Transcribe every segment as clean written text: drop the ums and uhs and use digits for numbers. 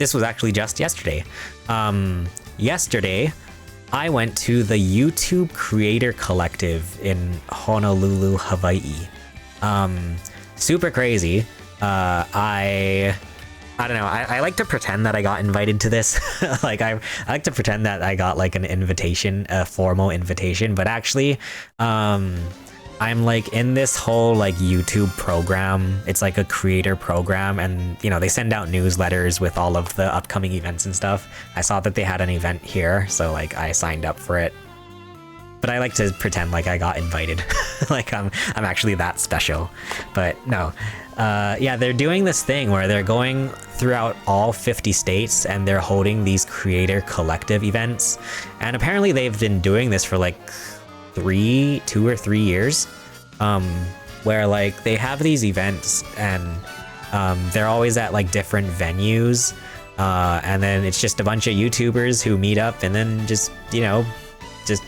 this was actually just yesterday. Yesterday, I went to the YouTube Creator Collective in Honolulu, Hawaii. Super crazy. I don't know. I like to pretend that I got invited to this. Like I like to pretend that I got like an invitation, a formal invitation, but actually, I'm like in this whole like YouTube program. It's like a creator program, and you know, they send out newsletters with all of the upcoming events and stuff. I saw that they had an event here, so like I signed up for it. But I like to pretend like I got invited, like I'm actually that special. But no, yeah, they're doing this thing where they're going throughout all 50 states and they're holding these creator collective events. And apparently they've been doing this for like 2 or 3 years, where like they have these events and they're always at like different venues, and then it's just a bunch of YouTubers who meet up and then just, you know, just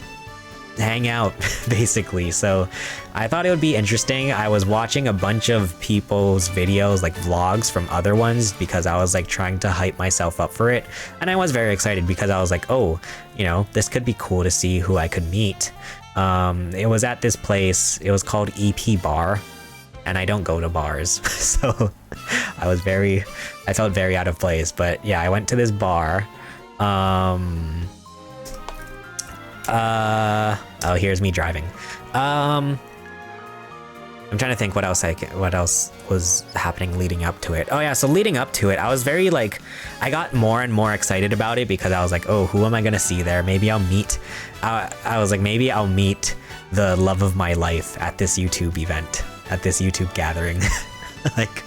hang out basically. So I thought it would be interesting. I was watching a bunch of people's videos, like vlogs from other ones, because I was like trying to hype myself up for it, and I was very excited because I was like, oh, you know, this could be cool to see who I could meet. It was at this place. It was called EP Bar, and I don't go to bars, so I felt very out of place. But yeah, I went to this bar. Oh, here's me driving. I'm trying to think what else was happening leading up to it. Oh yeah, so leading up to it, I was very like, I got more and more excited about it because I was like, oh, who am I gonna see there? Maybe I'll meet, I was like, maybe I'll meet the love of my life at this YouTube event, at this YouTube gathering. Like,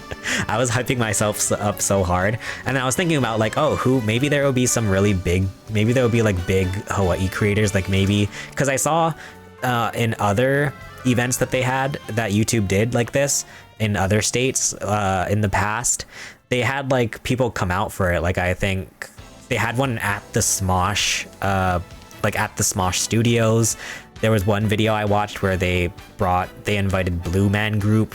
I was hyping myself up so hard, and I was thinking about like, oh, maybe there will be some really big, maybe there will be like big Hawaii creators, like maybe, because I saw in other events that they had, that YouTube did like this in other states in the past, they had like people come out for it. Like I think they had one at the Smosh, like at the Smosh Studios. There was one video I watched where they invited Blue Man Group.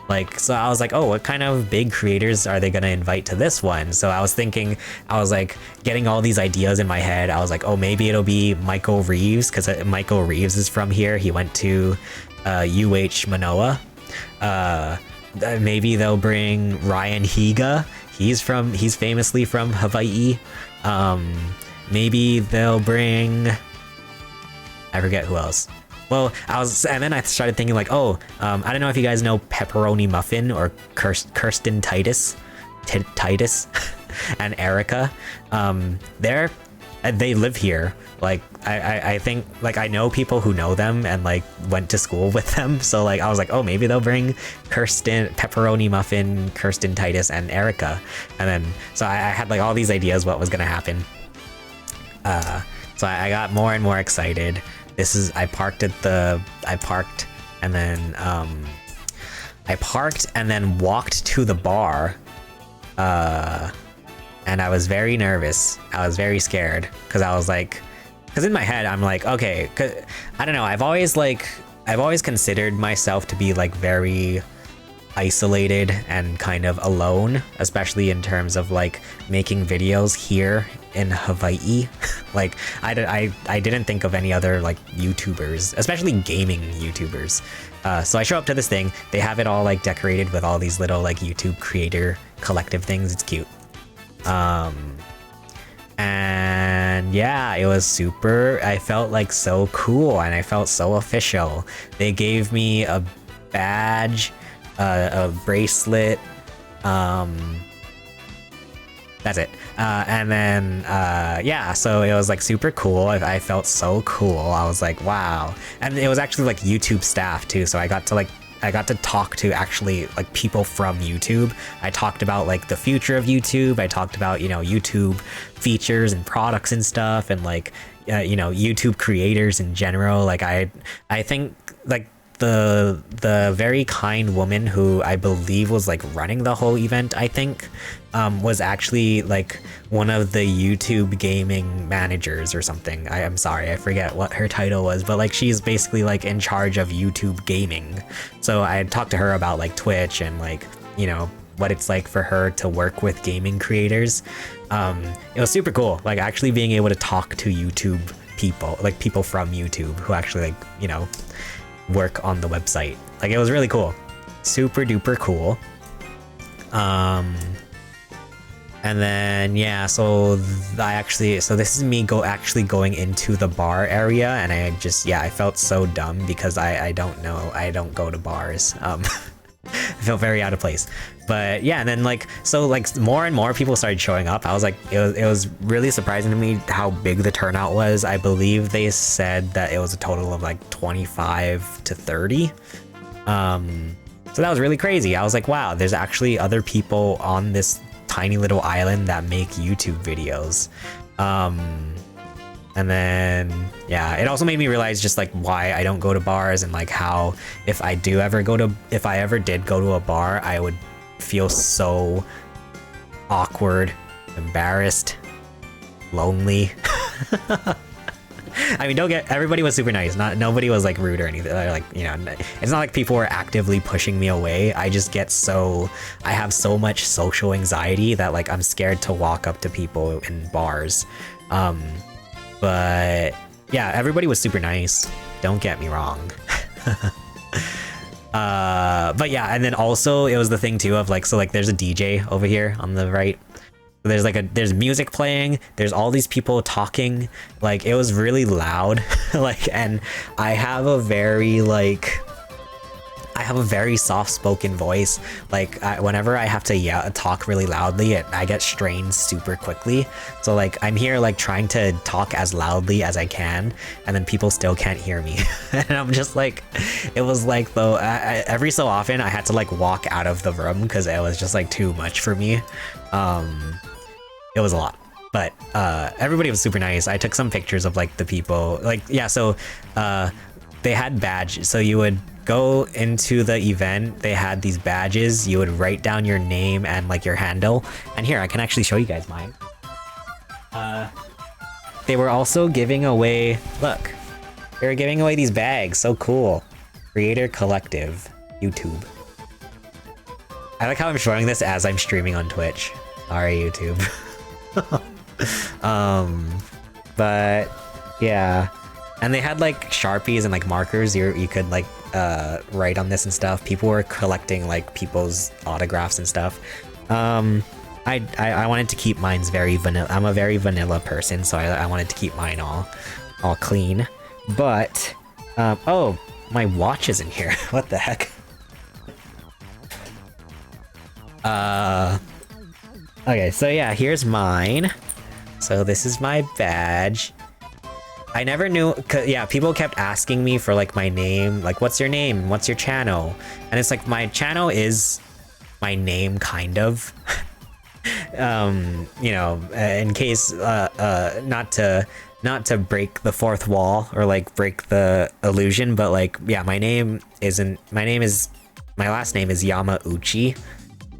Like, so I was like, oh, what kind of big creators are they gonna invite to this one? So I was thinking, I was like getting all these ideas in my head. I was like, oh, maybe it'll be Michael Reeves, because Michael Reeves is from here. He went to UH Manoa. Maybe they'll bring Ryan Higa. He's famously from Hawaii. Maybe they'll bring, I forget who else. Well, and then I started thinking like, oh, I don't know if you guys know Pepperoni Muffin or Kirsten Titus and Erica. They live here. Like, I think, like, I know people who know them and like went to school with them. So like, I was like, oh, maybe they'll bring Pepperoni Muffin, Kirsten Titus, and Erica. And then, so I had like all these ideas what was gonna happen. So I got more and more excited. I parked and then walked to the bar, and I was very nervous. I was very scared because I was like, because in my head I'm like, okay, I don't know. I've always considered myself to be like very isolated and kind of alone, especially in terms of like making videos here in Hawaii. Like I didn't think of any other like YouTubers, especially gaming YouTubers. So I show up to this thing. They have it all like decorated with all these little like YouTube creator collective things. It's cute. And yeah, it was super. I felt like so cool and I felt so official. They gave me a badge, a bracelet, that's it. And then yeah, so it was like super cool. I felt so cool. I was like, wow. And it was actually like YouTube staff too, so I got to talk to actually like people from YouTube. I talked about like the future of YouTube. I talked about, you know, YouTube features and products and stuff, and like you know, YouTube creators in general. Like I think like the very kind woman who I believe was like running the whole event, I think was actually like one of the YouTube gaming managers or something. I'm sorry, I forget what her title was, but like she's basically like in charge of YouTube gaming. So I had talked to her about like Twitch and like, you know, what it's like for her to work with gaming creators. It was super cool, like actually being able to talk to YouTube people, like people from YouTube who actually like, you know, work on the website. Like it was really cool, super duper cool. And then yeah, so this is me actually going into the bar area, and I felt so dumb because I don't go to bars. I felt very out of place. But yeah, and then like more and more people started showing up. I was like, it was really surprising to me how big the turnout was. I believe they said that it was a total of like 25 to 30. So that was really crazy. I was like, wow, there's actually other people on this tiny little island that make YouTube videos. And then yeah, it also made me realize just like why I don't go to bars, and like how if I ever did go to a bar, I would feel so awkward, embarrassed, lonely. I mean, everybody was super nice. Nobody was like rude or anything. Like, you know, it's not like people were actively pushing me away. I just I have so much social anxiety that like I'm scared to walk up to people in bars. But yeah, everybody was super nice. Don't get me wrong. But yeah, and then also it was the thing too of like, so like there's a DJ over here on the right. There's music playing, there's all these people talking, like it was really loud. Like, and I have a very soft-spoken voice. Like whenever I have to talk really loudly, I get strained super quickly. So like I'm here like trying to talk as loudly as I can, and then people still can't hear me. And I'm just like, it was like though every so often I had to like walk out of the room because it was just like too much for me. It was a lot, but everybody was super nice. I took some pictures of like the people, like yeah, so they had badges, so you would go into the event, they had these badges, you would write down your name and like your handle, and here I can actually show you guys mine. They were also giving away, look, they were giving away these bags, so cool. Creator Collective, YouTube. I like how I'm showing this as I'm streaming on Twitch. Sorry, YouTube. But yeah, and they had like Sharpies and like markers you could like write on this and stuff. People were collecting like people's autographs and stuff. I wanted to keep mine's very vanilla. I'm a very vanilla person, so I wanted to keep mine all clean. But oh, my watch is in here. What the heck? Okay, so yeah, here's mine. So this is my badge. I never knew, yeah, people kept asking me for like my name, like what's your name, what's your channel? And it's like my channel is my name kind of. You know, in case not to break the fourth wall or like break the illusion, but like yeah, my last name is Yamauchi.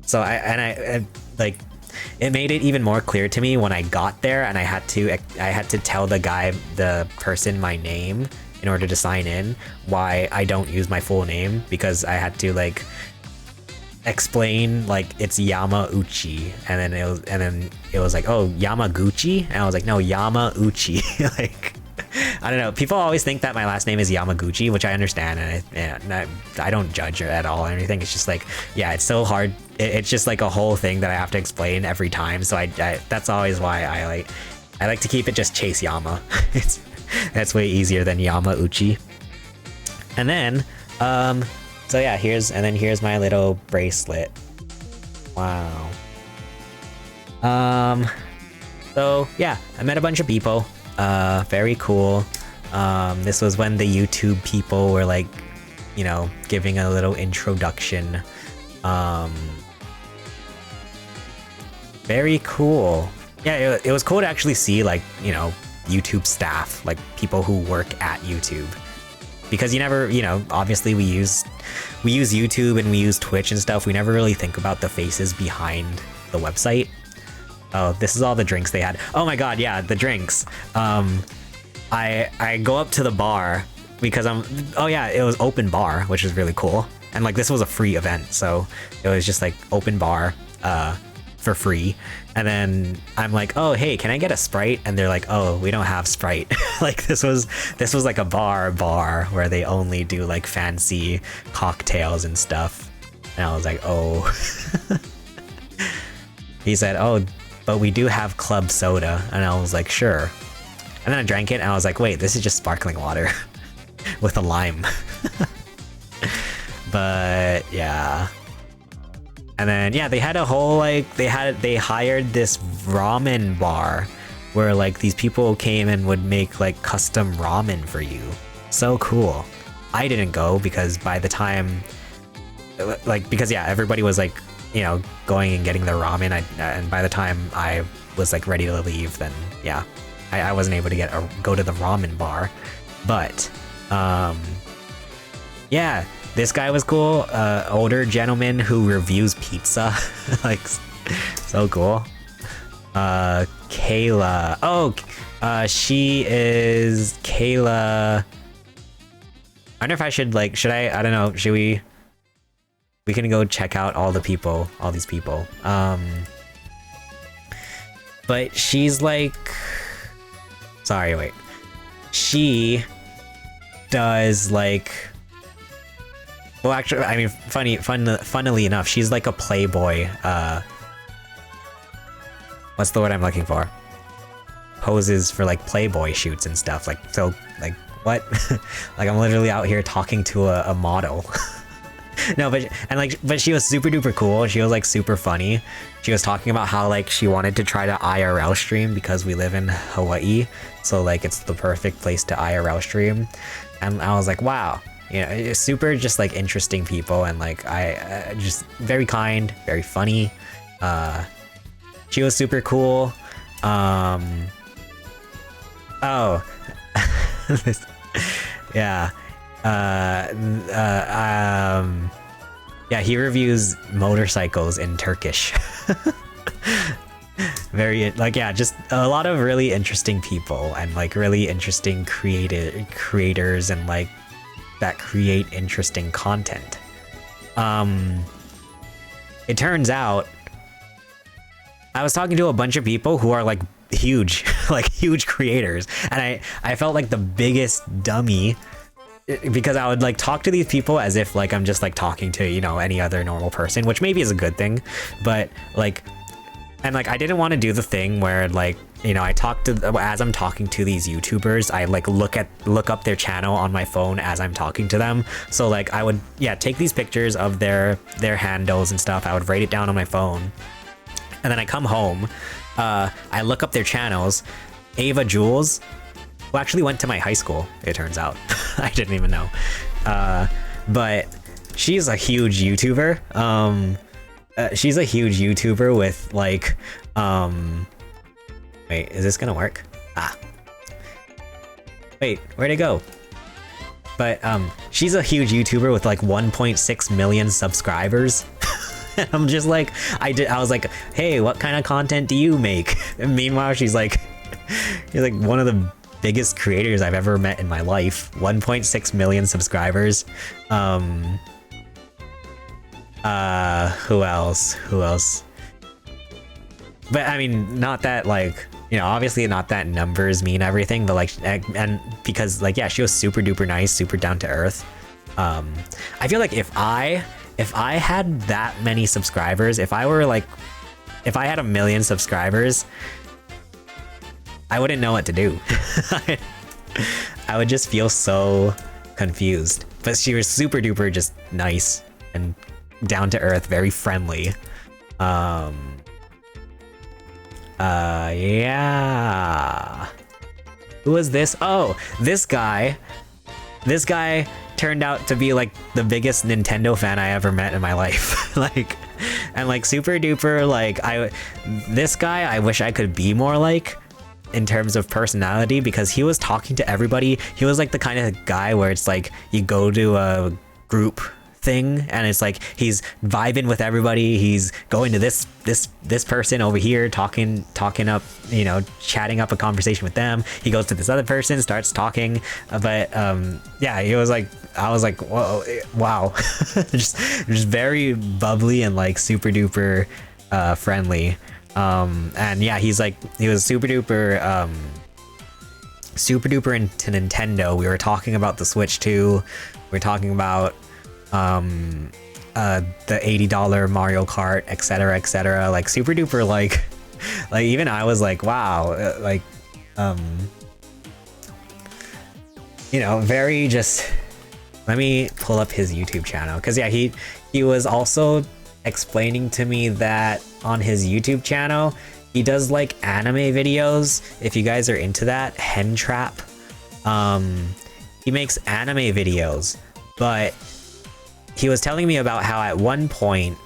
So I like, it made it even more clear to me when I got there and I had to tell the person my name in order to sign in, why I don't use my full name, because I had to like explain like it's Yamauchi, and then it was like, oh, Yamaguchi, and I was like, no, Yamauchi. Like I don't know, people always think that my last name is Yamaguchi, which I understand, and I don't judge at all or anything. It's just like, yeah, it's so hard. It's just like a whole thing that I have to explain every time, so I that's always why I like to keep it just Chase Yama. That's way easier than Yamauchi. And then so yeah, here's my little bracelet. Wow. So yeah, I met a bunch of people. Very cool. This was when the YouTube people were like, you know, giving a little introduction. Very cool. Yeah, it was cool to actually see like, you know, YouTube staff, like people who work at YouTube. Because you never, you know, obviously we use YouTube and we use Twitch and stuff. We never really think about the faces behind the website. Oh, this is all the drinks they had. Oh my god, yeah, the drinks. I go up to the bar because oh yeah, it was open bar, which is really cool. and like this was a free event, so it was just like open bar for free. And then I'm like, oh hey, can I get a Sprite? And they're like, oh, we don't have Sprite. Like this was like a bar where they only do like fancy cocktails and stuff. And I was like, oh. He said, oh, but we do have club soda. And I was like, sure. And then I drank it and I was like, wait, this is just sparkling water with a lime. But yeah. And then yeah, they had a whole like they hired this ramen bar where like these people came and would make like custom ramen for you. So cool. I didn't go because by the time because yeah, everybody was like, you know, going and getting their ramen, and by the time I was like ready to leave, then yeah, I wasn't able to go to the ramen bar. But yeah, this guy was cool. Older gentleman who reviews pizza. Like so cool. Kayla. Oh, she is Kayla. I wonder if I should like, I don't know, should we can go check out all these people. But she's like, sorry, wait. She does like, well, actually, I mean, funnily enough, she's like a Playboy, what's the word I'm looking for? Poses for like Playboy shoots and stuff. Like, so, like, what? Like, I'm literally out here talking to a model. No, but she was super duper cool. She was like super funny. She was talking about how like she wanted to try to IRL stream because we live in Hawaii, so like it's the perfect place to IRL stream. And I was like, wow, you know, it's super just like interesting people, and like I just very kind, very funny. She was super cool. Oh, yeah. Yeah, he reviews motorcycles in Turkish. Very like, yeah, just a lot of really interesting people and like really interesting creators and like that create interesting content. It turns out I was talking to a bunch of people who are like huge, like huge creators, and I felt like the biggest dummy because I would like talk to these people as if like I'm just like talking to, you know, any other normal person, which maybe is a good thing, but like, and like I didn't want to do the thing where like, you know, as I'm talking to these YouTubers, I like look up their channel on my phone as I'm talking to them. So like I would, yeah, take these pictures of their handles and stuff. I would write it down on my phone, and then I come home, I look up their channels. Ava Jules, who actually went to my high school, it turns out. I didn't even know. But she's a huge YouTuber. She's a huge YouTuber with like, wait, is this gonna work? Ah. Wait, where'd it go? But she's a huge YouTuber with like 1.6 million subscribers. And I'm just like, I was like, hey, what kind of content do you make? And meanwhile, she's like one of the biggest creators I've ever met in my life. 1.6 million subscribers. Who else? But I mean, not that like, you know, obviously not that numbers mean everything, but like, and because like, yeah, she was super duper nice, super down to earth. I feel like if I had that many subscribers, if I had 1 million subscribers, I wouldn't know what to do. I would just feel so confused. But she was super duper just nice and down to earth, very friendly. Yeah. Who was this? Oh, this guy turned out to be like the biggest Nintendo fan I ever met in my life. Like, and like super duper, like this guy I wish I could be more like in terms of personality, because he was talking to everybody. He was like the kind of guy where it's like you go to a group thing, and it's like he's vibing with everybody. He's going to this person over here, talking up, you know, chatting up a conversation with them. He goes to this other person, starts talking, but yeah, he was like, I was like, whoa, wow. just very bubbly and like super duper friendly. And yeah, he was super duper into Nintendo. We were talking about the Switch 2. We were talking about the $80 Mario Kart, etc., etc. Like super duper, like even I was like, wow, like you know, very just. Let me pull up his YouTube channel, because yeah, he was also explaining to me that on his YouTube channel he does like anime videos. If you guys are into that, Hen Trap, he makes anime videos, but he was telling me about how at one point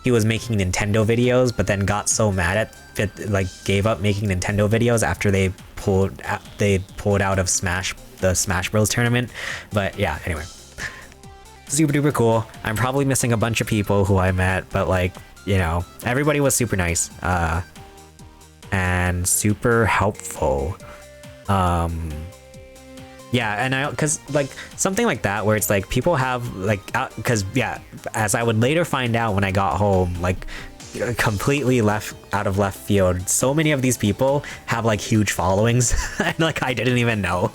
he was making Nintendo videos, but then got so mad at it, like gave up making Nintendo videos after they pulled out of the Smash Bros tournament. But yeah, anyway, super duper cool. I'm probably missing a bunch of people who I met, but like, you know, everybody was super nice and super helpful. Yeah, and because like something like that where it's like people have like, because yeah, as I would later find out when I got home, like completely out of left field, so many of these people have like huge followings and like I didn't even know.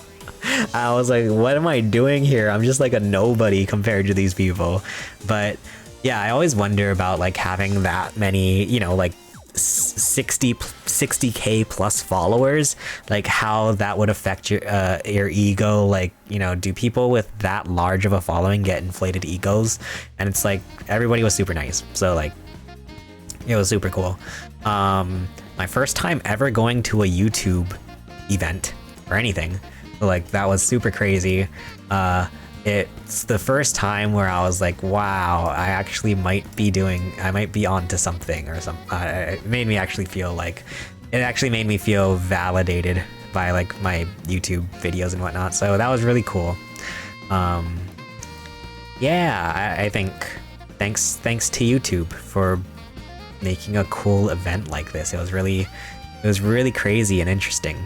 I was like, what am I doing here? I'm just like a nobody compared to these people. But yeah, I always wonder about like having that many, you know, like 60k plus followers, like how that would affect your ego. Like, you know, do people with that large of a following get inflated egos? And it's like everybody was super nice, so like it was super cool. My first time ever going to a YouTube event or anything, like that was super crazy. It's the first time where I was like, wow, I actually might be onto something or something. It made me actually feel like, it actually made me feel validated by like my YouTube videos and whatnot. So that was really cool. Yeah, I think thanks to YouTube for making a cool event like this. It was really crazy and interesting.